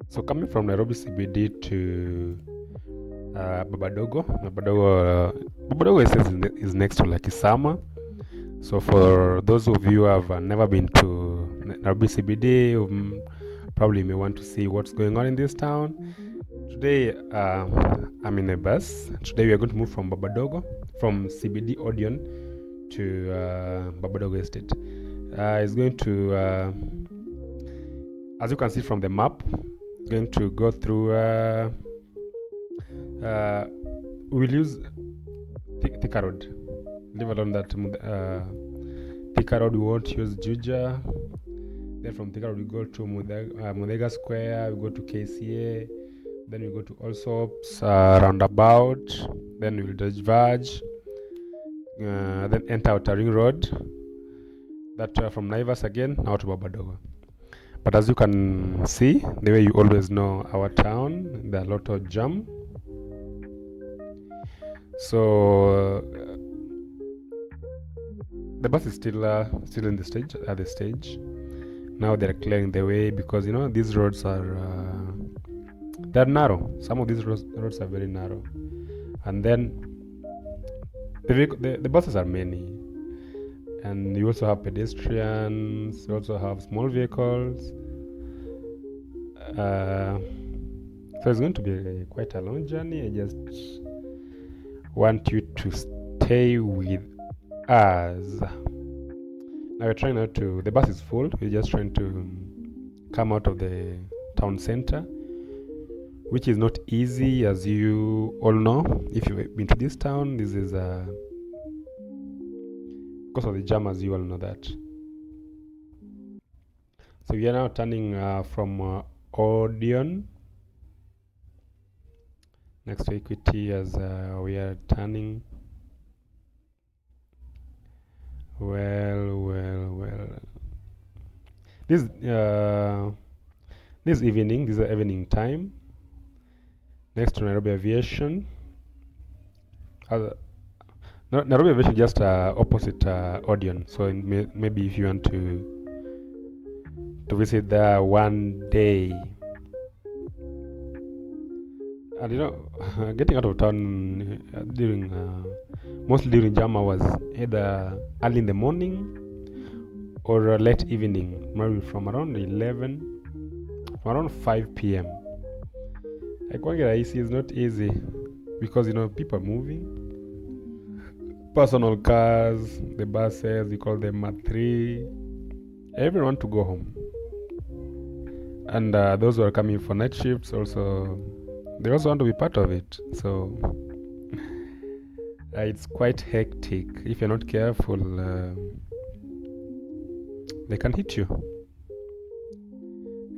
So coming from Nairobi CBD to Baba Dogo, Baba Dogo is next to Lakisama. So for those of you who have never been to Nairobi CBD, probably may want to see what's going on in this town. Today, I'm in a bus. Today we are going to move from Baba Dogo, from CBD Odeon to Baba Dogo Estate. It's going to, as you can see from the map, it's going to go through. We will use Thika Road. Leave alone that Thika Road. We won't use Juja. Then from Thika Road we go to Mudega Square. We go to KCA. Then we go to Allsoaps roundabout. Then we will diverge. Then enter Outer Ring Road. That from Naivas again now to Baba Dogo. But as you can see, the way you always know our town, there are a lot of jam. So the bus is still in the stage at the stage. Now they're clearing the way because these roads are they're narrow. Some of these roads are very narrow, and then the buses are many, and you also have pedestrians. You also have small vehicles. So it's going to be quite a long journey. I just want you to stay with us. Now we're trying not to. The bus is full. We're just trying to come out of the town center, which is not easy, as you all know. If you've been to this town, this is because of the jam, as you all know that. So we are now turning from Odeon next to Equity, as we are turning. Well. This evening, this is evening time. Next to Nairobi Aviation. Nairobi Aviation just opposite Odeon. So maybe if you want to visit there one day. And getting out of town mostly during jam hours, either early in the morning or late evening, maybe from around 5 p.m. Kwangera easy is not easy because people are moving. Personal cars, the buses, we call them M3. Everyone want to go home, and those who are coming for night shifts also, they also want to be part of it. So it's quite hectic. If you're not careful, they can hit you,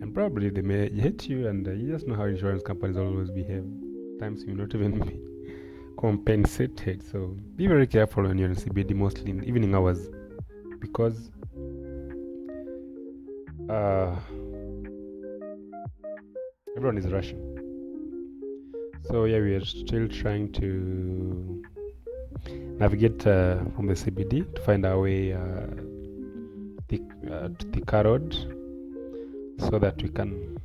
and probably they may hit you, and you just know how insurance companies always behave. Times you not even be compensated. So be very careful when you're in CBD, mostly in evening hours, because everyone is rushing. So yeah, we are still trying to navigate from the CBD to find our way to Thika Road, so that we can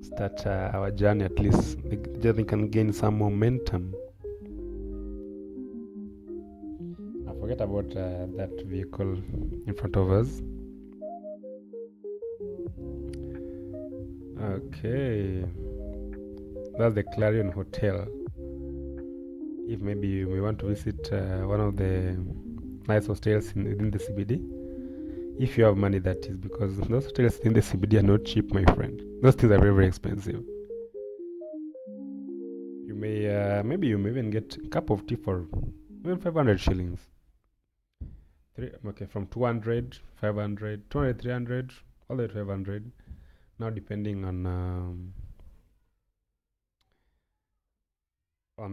start our journey. At least the journey can gain some momentum. Forget about that vehicle in front of us. Okay, that's the Clarion Hotel. If maybe you may want to visit one of the nice hotels within the CBD, if you have money, that is, because those hotels in the CBD are not cheap, my friend. Those things are very, very expensive. You may maybe you may even get a cup of tea for even 500 shillings. From 200, 500, 200, 300, all the way to 500. Now depending on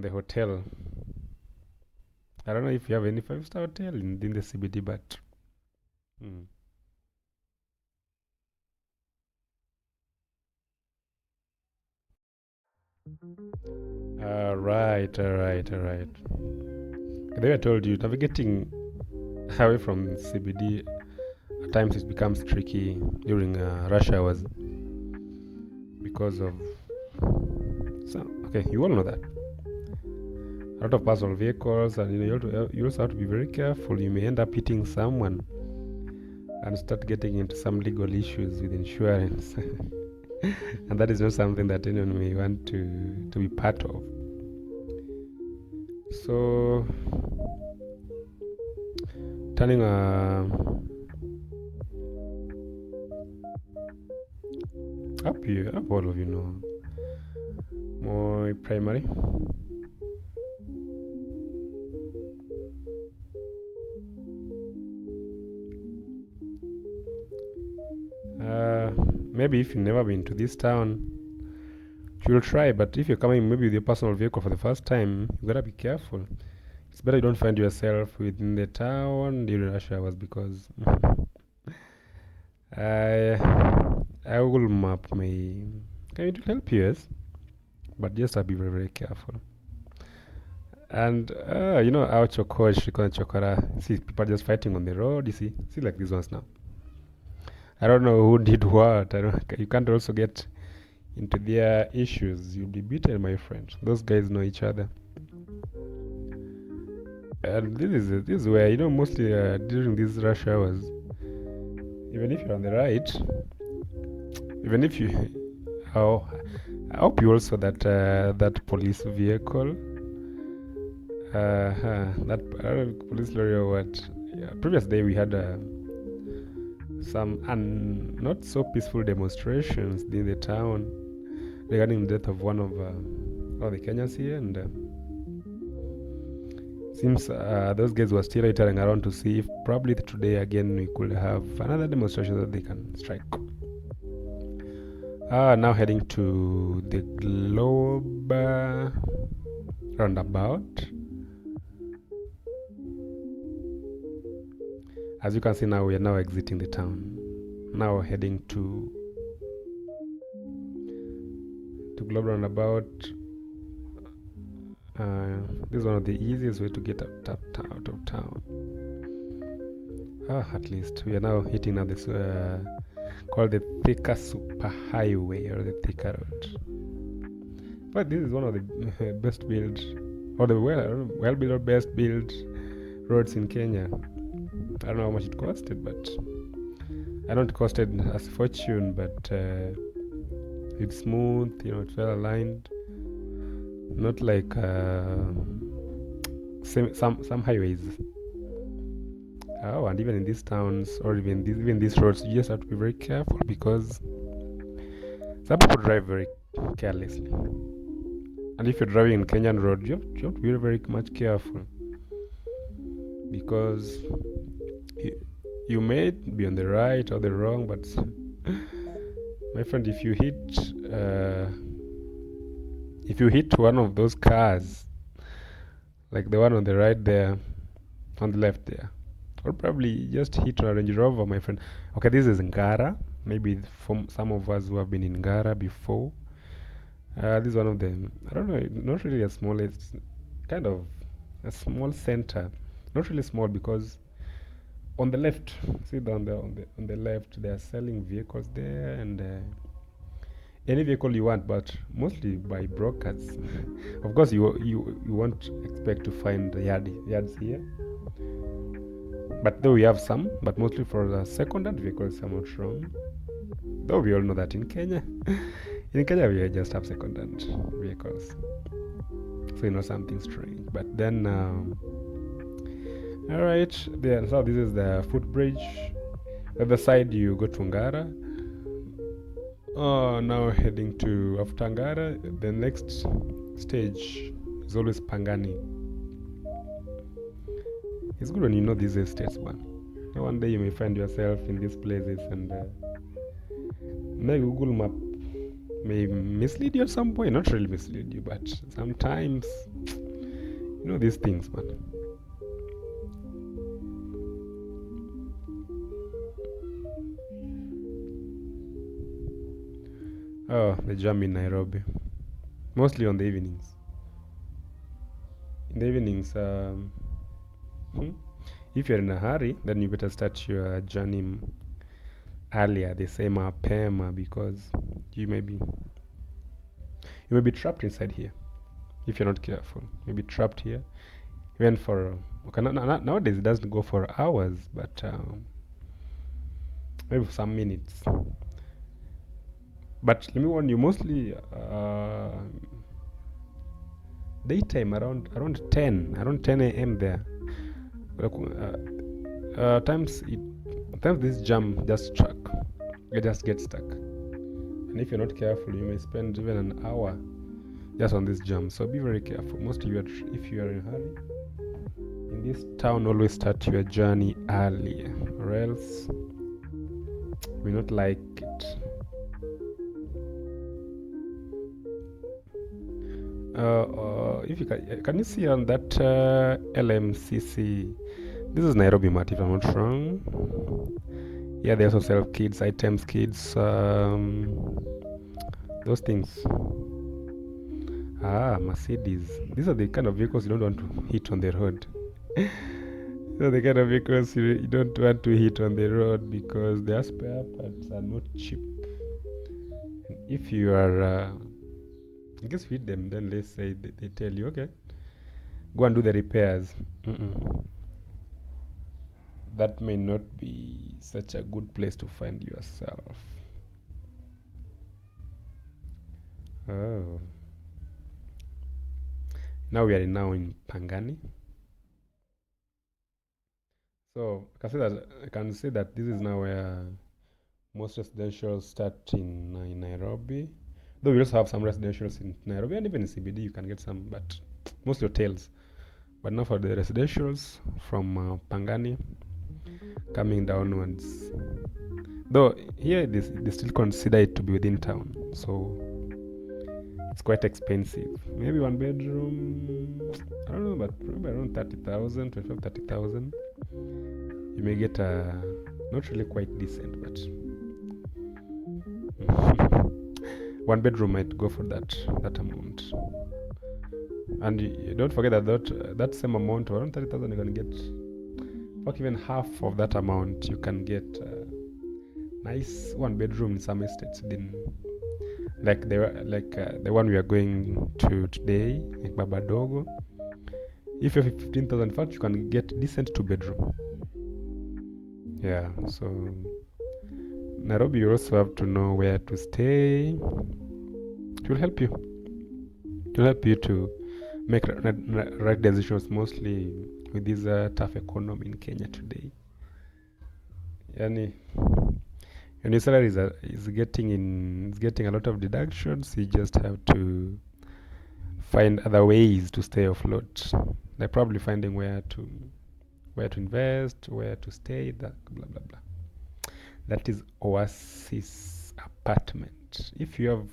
the hotel. I don't know if you have any 5-star hotel in the CBD, but all right. The way I told you, navigating away from CBD at times it becomes tricky during rush hours because of you all know that a lot of personal vehicles, and you also have to be very careful. You may end up hitting someone and start getting into some legal issues with insurance. And that is not something that anyone may want to be part of. So turning up all of you know my primary. Maybe if you've never been to this town, you'll try, but if you're coming maybe with your personal vehicle for the first time, you gotta be careful. It's better you don't find yourself within the town during rush hours, because I will map may kind of help you, yes, but just be very, very careful. And our Choko, Shikona Chokora, see people just fighting on the road, you see like these ones now. I don't know who did what. You can't also get into their issues. You'll be beaten, my friend. Those guys know each other. And this is where, mostly during these rush hours, even if you're on the right, even if you, oh, I hope you also that police vehicle, that police lorry or what. Yeah, previous day we had some not so peaceful demonstrations in the town regarding the death of one of the Kenyans here, and seems those guys were still returning around to see if probably today again we could have another demonstration that they can strike. Now heading to the Globe roundabout. As you can see now, we are now exiting the town. Now heading to Globe roundabout. This is one of the easiest way to get out of town. At least we are now hitting now this called the Thika Super Highway, or the Thika Road. But this is one of the best built, or the well built or best built roads in Kenya. I don't know how much it costed, but I know it costed as fortune, but it's smooth, it's well aligned. Not like some highways. And even in these towns, or even these roads, you just have to be very careful, because some people drive very carelessly. And if you're driving in Kenyan road, you have to be very, very much careful, because you may be on the right or the wrong, but my friend, if you hit one of those cars, like the one on the right there, on the left there, or probably just hit a Range Rover, my friend. Okay, this is Ngara. Maybe from some of us who have been in Ngara before. This is one of them. I don't know, not really a small, it's kind of a small center. Not really small, because on the left, see on the left, they are selling vehicles there, and any vehicle you want, but mostly by brokers. Of course, you won't expect to find yards here, but though we have some, but mostly for the second-hand vehicles, if I'm not wrong. Though we all know that in Kenya, we just have second-hand vehicles, so something strange. But then, all right, there. So this is the footbridge. At the side, you go to Ngara. Now heading to after Ngara, the next stage is always Pangani. It's good when you know these estates, man. One day you may find yourself in these places, and maybe Google Map may mislead you at some point. Not really mislead you, but sometimes these things, man. The jam in Nairobi, mostly on the evenings. In the evenings, If you're in a hurry, then you better start your journey earlier. They say mapema, because you may be you may be trapped inside here if you're not careful. You'll be trapped here even for okay, nowadays it doesn't go for hours, but maybe for some minutes. But let me warn you, mostly daytime, around 10 a.m. there. Like, times this jam just struck. You just get stuck, and if you're not careful, you may spend even an hour just on this jam. So be very careful. Mostly, if you are in a hurry in this town, always start your journey early, or else we not like it. If you can you see on that LMCC? This is Nairobi Mart, if I'm not wrong. Yeah, they also sell kids items, those things. Mercedes. These are the kind of vehicles you don't want to hit on the road. These are the kind of vehicles you don't want to hit on the road, because their spare parts are not cheap. And if you are, I guess, hit them, then let's say they tell you, okay, go and do the repairs. That may not be such a good place to find yourself. Oh. Now we are now in Pangani. So I can say that this is now where most residentials start in Nairobi. Though we also have some residentials in Nairobi, and even in CBD you can get some, but mostly hotels. But now for the residentials from Pangani coming downwards. Though here they still consider it to be within town, so it's quite expensive. Maybe one bedroom, I don't know, but probably around 30,000, 25, 30,000. You may get a not really quite decent, but one bedroom might go for that amount. And you don't forget that same amount, around 30,000, you're gonna get, or even half of that amount, you can get nice one bedroom in some estates. Like the one we are going to today, like Baba Dogo. If you have 15,000, in fact, you can get decent two bedroom. Yeah, so Nairobi, you also have to know where to stay. It will help you. It will help you to make right decisions, mostly with this tough economy in Kenya today. Yani, when your salary is getting a lot of deductions, you just have to find other ways to stay afloat. Like probably finding where to invest, where to stay, that blah blah blah. That is Oasis apartment. If you have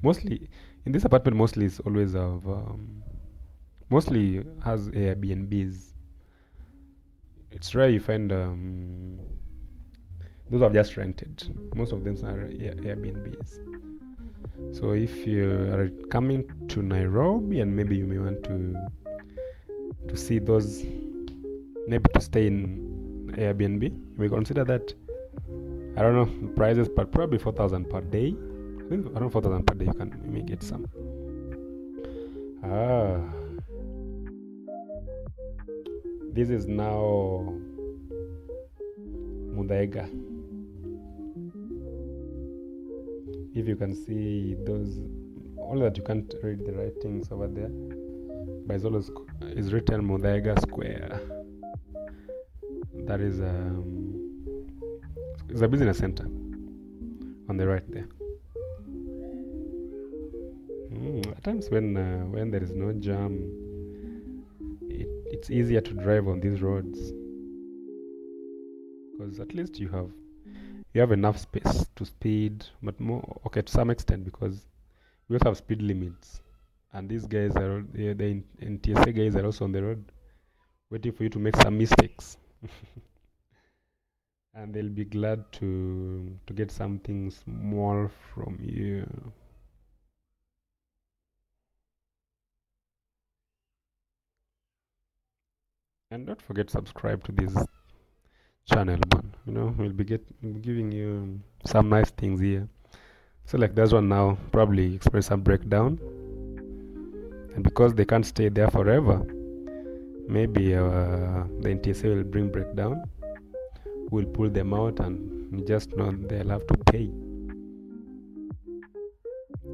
mostly in this apartment, mostly is always of mostly has Airbnbs. It's rare you find those are just rented. Most of them are Airbnbs. So if you are coming to Nairobi and maybe you may want to see those, maybe to stay in Airbnb, you may consider that. I don't know prices, but probably 4,000 per day. I think around 4,000 per day you may get some. This is now Muthaiga. If you can see those, only that you can't read the writings over there, but it's always is written Muthaiga Square. That is it's a business center on the right there. At times when there is no jam, it's easier to drive on these roads, because at least you have enough space to speed, but more okay to some extent, because we also have speed limits, and these guys are the NTSA guys are also on the road waiting for you to make some mistakes. And they'll be glad to get something small from you. And don't forget to subscribe to this channel, man. We'll be giving you some nice things here. So like this one now probably experience some breakdown, and because they can't stay there forever, maybe the NTSA will bring breakdown. We'll pull them out, and you just know they'll have to pay.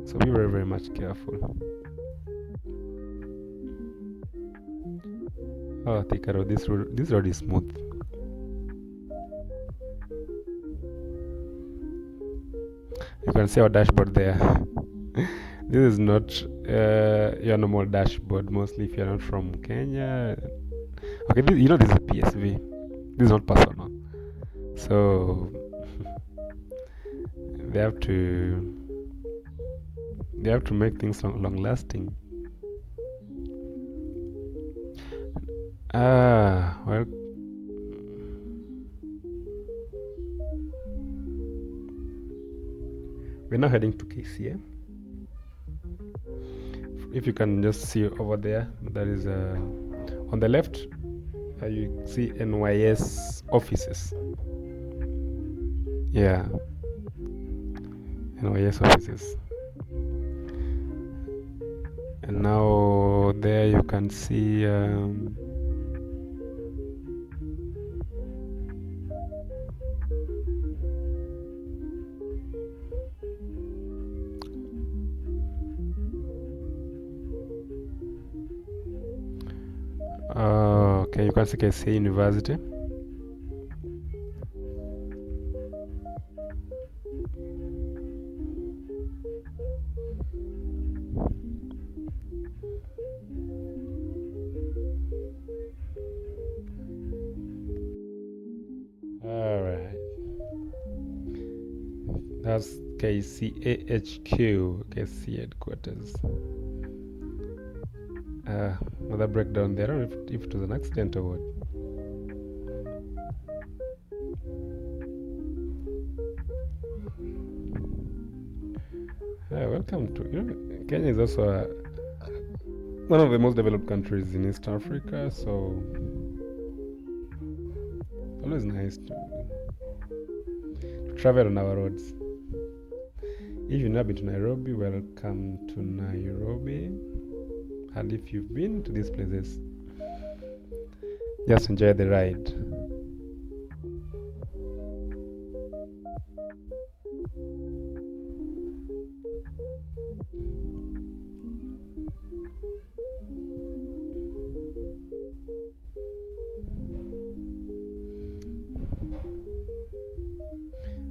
So be very, very much careful. Oh, Thika Road. This road is smooth. You can see our dashboard there. This is not your normal dashboard. Mostly, if you're not from Kenya. Okay, this is a PSV. This is not personal. So they have to make things long lasting. Well, we're now heading to KCA. If you can just see over there, that is on the left, you see NYS offices. Yeah, NYS offices. And now there you can see okay, you can see KCA University. Alright, that's KCA HQ, KCA headquarters. Another breakdown there. I don't know if it was an accident or what. Welcome to Kenya is also one of the most developed countries in East Africa, so always nice to travel on our roads. If you've not been to Nairobi, welcome to Nairobi. And if you've been to these places, just enjoy the ride.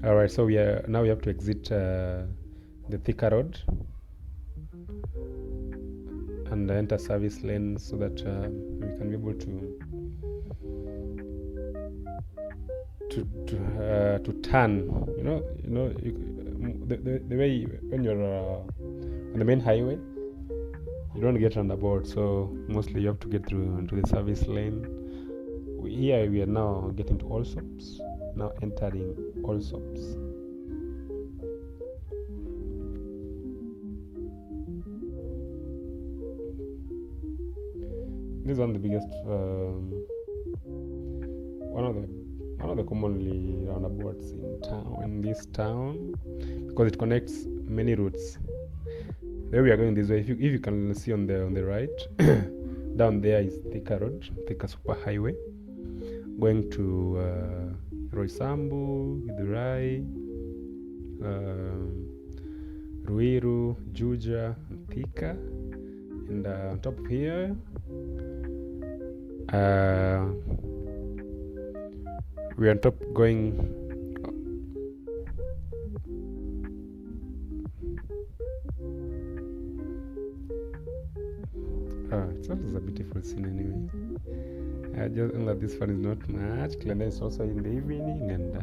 Alright, so we have to exit the Thika Road and enter service lane so that we can be able to turn. The way when you're on the main highway, you don't get roundabout, so mostly you have to get through into the service lane. Here we are now getting to Allsoaps. Now entering Allsoaps. This is one of the biggest, one of the commonly roundabouts in this town, because it connects many routes. Where we are going this way, if you can see on the right, down there is Thika Road, Thika Super Highway, going to Roysambu, Githurai, Ruiru, Juja, and Thika. And on top of here, we are on top going it's always a beautiful scene anyway. I just know that this one is not much. Glenda is also in the evening, and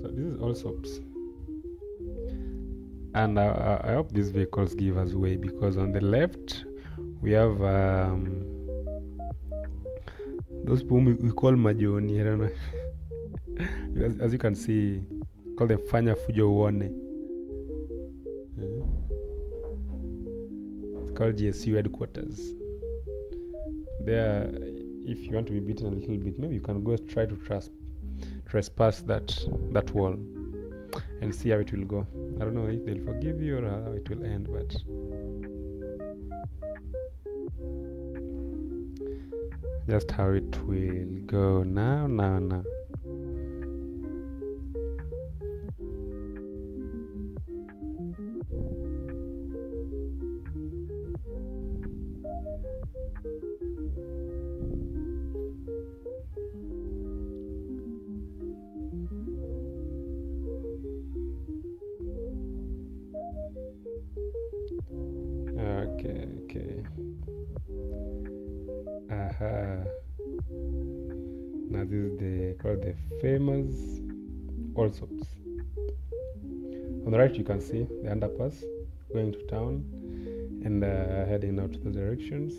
so this is Allsoaps. And I hope these vehicles give us way, because on the left we have those people we call Majoni. I don't know. As you can see, call them Fanya Fujo Uone. called GSU headquarters. There, if you want to be beaten a little bit, maybe you can go try to trespass that wall and see how it will go. I don't know if they'll forgive you or how it will end, but just how it will go now. Okay. Now this is called the famous Allsoaps. On the right you can see the underpass going to town and heading out to the directions.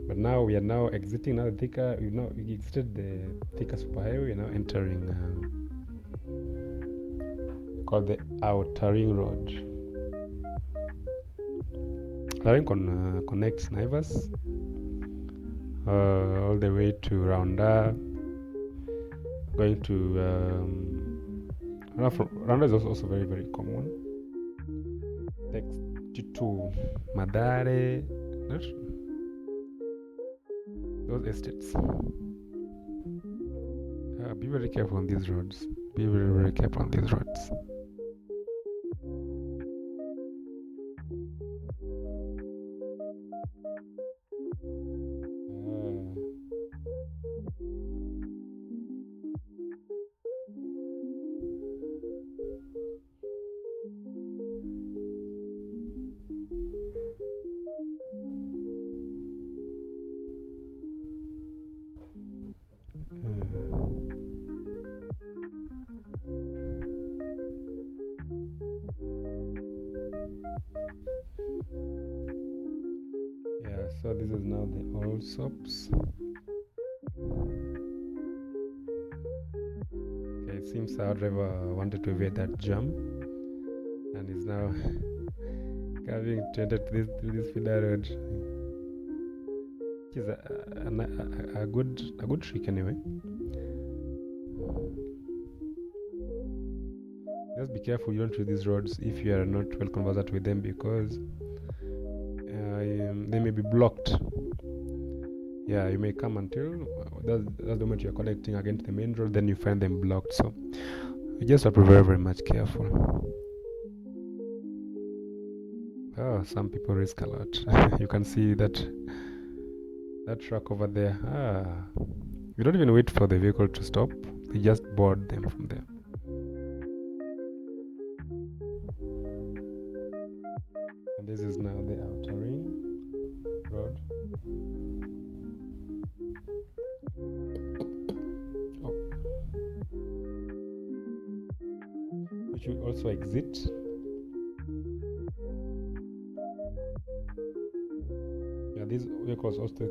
But now we are now exiting now Thika. We exited the Thika Super Highway. We're now entering called the Outer Ring Road. The ring connects Naivas all the way to Rounda, going to Rounda is also very, very common. Takes you to Madare, those estates. Be very careful on these roads. Be very, very careful on these roads. So this is now the Allsoaps. Okay, it seems our driver wanted to evade that jam and is now carving to this feeder road. Which is a good trick anyway. Just be careful you don't use these roads if you are not well conversant with them, because they may be blocked. Yeah, you may come until that's the moment you're connecting again to the main road, then you find them blocked. So you just have to be very, very much careful. Oh, some people risk a lot. You can see that truck over there. You don't even wait for the vehicle to stop. You just board them from there. And this is now the Outer Ring Road. Which will also exit. Yeah, these vehicles also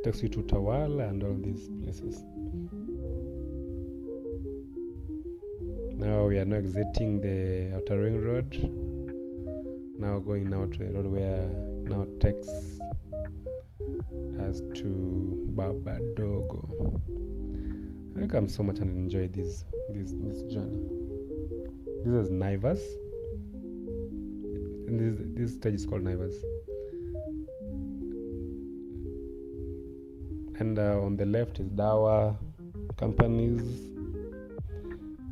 takes you to Tawala and all these places. Now we are now exiting the Outer Ring Road. Now going now to a road where now takes us to Baba Dogo. I come so much and enjoy this journey. This is Naivas, and this stage is called Naivas. And on the left is Dawa companies,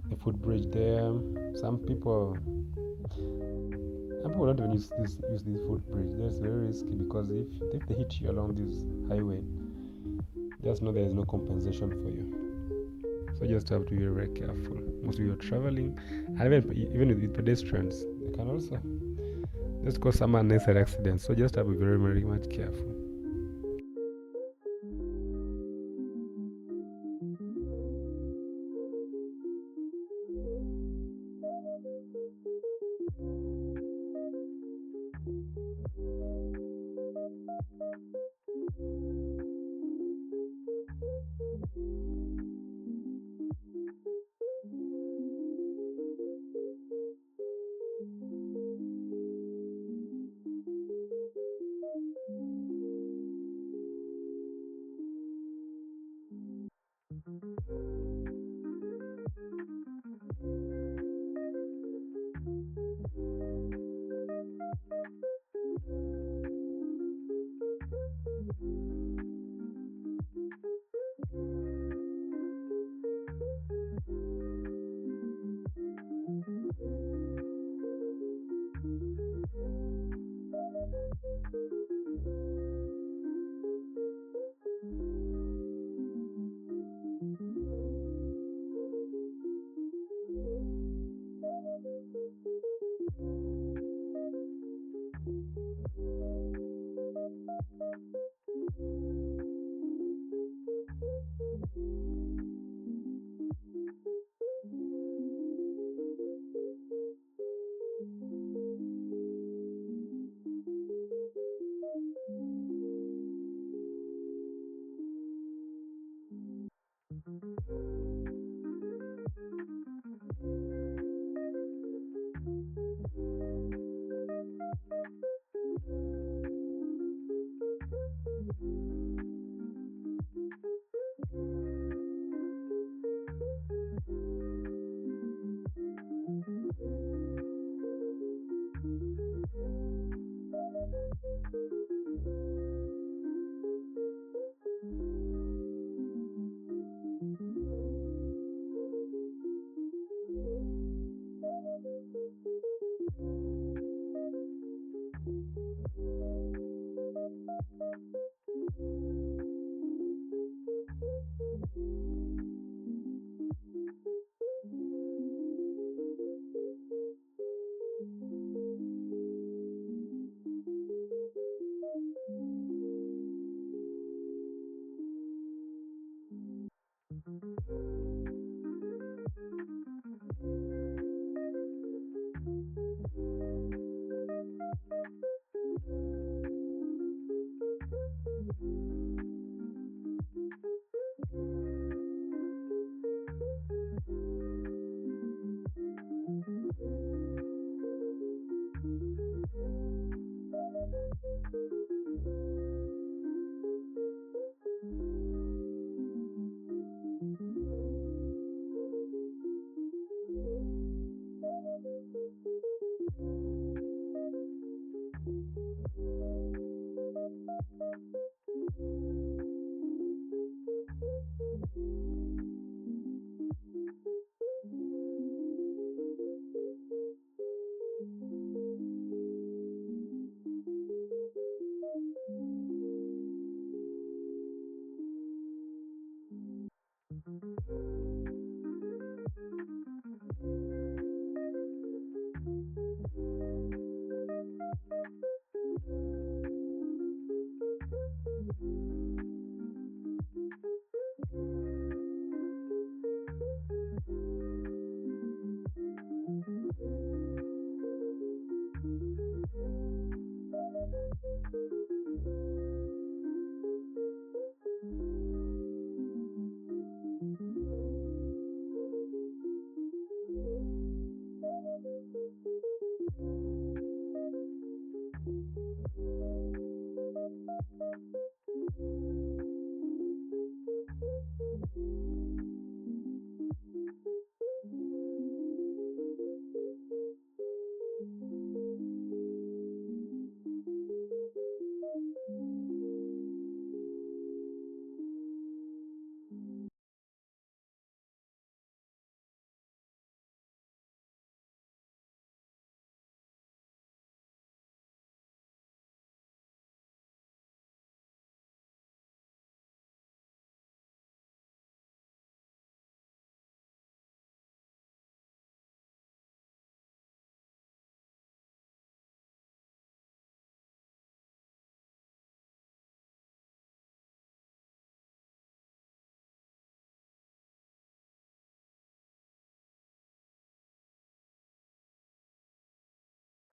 the footbridge there. Some people don't even use this footbridge. That's very risky, because if they hit you along this highway, just know there is no compensation for you. So you just have to be very careful. Mostly you're traveling, and even with pedestrians, they can also just cause some unnecessary accidents. So just have to be very, very much careful.